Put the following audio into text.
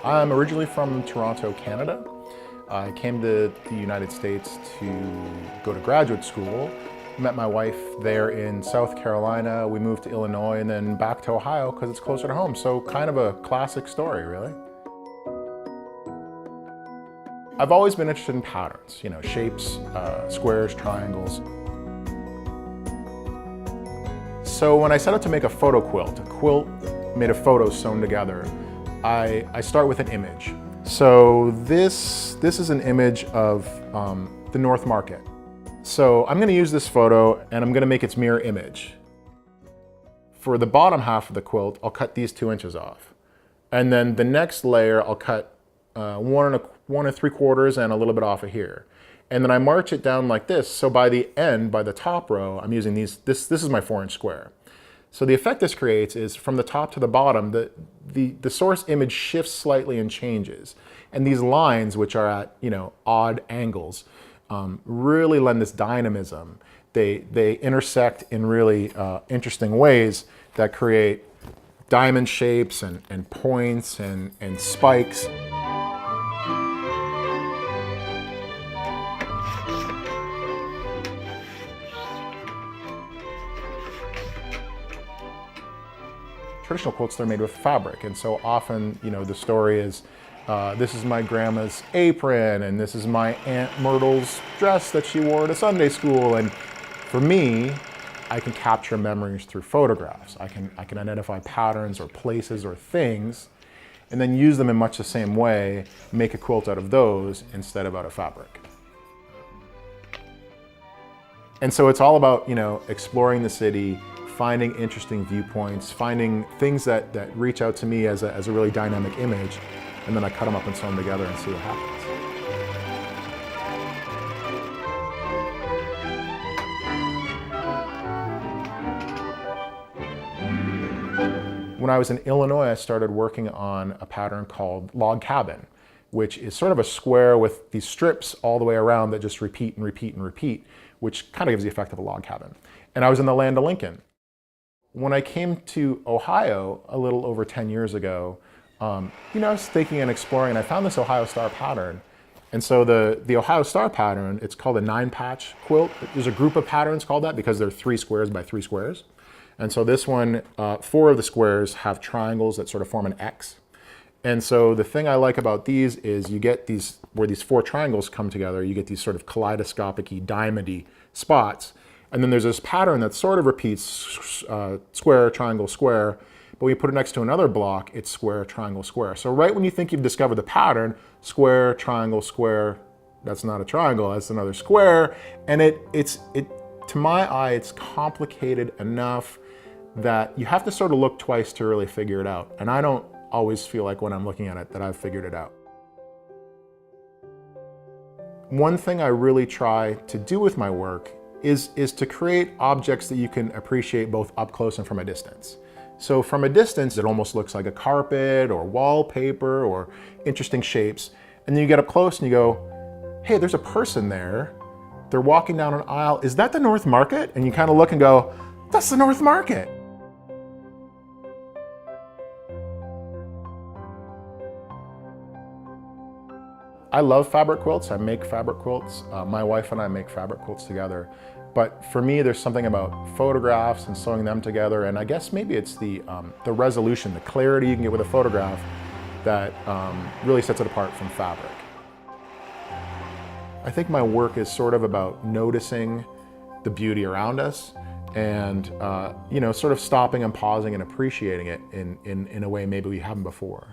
I'm originally from Toronto, Canada. I came to the United States to go to graduate school. Met my wife there in South Carolina. We moved to Illinois and then back to Ohio because it's closer to home. So kind of a classic story, really. I've always been interested in patterns, shapes, squares, triangles. So when I set out to make a photo quilt, a quilt made of photos sewn together, I start with an image. So this is an image of the North Market. So I'm going to use this photo and I'm going to make its mirror image. For the bottom half of the quilt, I'll cut these 2 inches off. And then the next layer, I'll cut 1 3/4 and a little bit off of here. And then I march it down like this. So by the end, by the top row, I'm using these, this is my 4-inch square. So the effect this creates is from the top to the bottom, the source image shifts slightly and changes. And these lines, which are at odd angles, really lend this dynamism. They intersect in really interesting ways that create diamond shapes and points and spikes. Traditional quilts, they're made with fabric, and so often, the story is, this is my grandma's apron, and this is my Aunt Myrtle's dress that she wore to Sunday school. And for me, I can capture memories through photographs. I can identify patterns or places or things, and then use them in much the same way, make a quilt out of those instead of out of fabric. And so it's all about, exploring the city, finding interesting viewpoints, finding things that reach out to me as a really dynamic image, and then I cut them up and sew them together and see what happens. When I was in Illinois, I started working on a pattern called log cabin, which is sort of a square with these strips all the way around that just repeat and repeat and repeat, which kind of gives the effect of a log cabin. And I was in the land of Lincoln. When I came to Ohio a little over 10 years ago, I was thinking and exploring, and I found this Ohio Star pattern. And so the Ohio Star pattern, it's called a 9-patch quilt. There's a group of patterns called that because they're 3 squares by 3 squares. And so this one, 4 of the squares have triangles that sort of form an X. And so the thing I like about these is you get these, where these 4 triangles come together, you get these sort of kaleidoscopic-y, diamond-y spots. And then there's this pattern that sort of repeats square, triangle, square, but when you put it next to another block, it's square, triangle, square. So right when you think you've discovered the pattern, square, triangle, square, that's not a triangle, that's another square. And to my eye, it's complicated enough that you have to sort of look twice to really figure it out. And I don't always feel like when I'm looking at it that I've figured it out. One thing I really try to do with my work is to create objects that you can appreciate both up close and from a distance. So from a distance, it almost looks like a carpet or wallpaper or interesting shapes. And then you get up close and you go, hey, there's a person there. They're walking down an aisle. Is that the North Market? And you kind of look and go, that's the North Market. I love fabric quilts. I make fabric quilts. My wife and I make fabric quilts together. But for me, there's something about photographs and sewing them together, and I guess maybe it's the resolution, the clarity you can get with a photograph that really sets it apart from fabric. I think my work is sort of about noticing the beauty around us and sort of stopping and pausing and appreciating it in a way maybe we haven't before.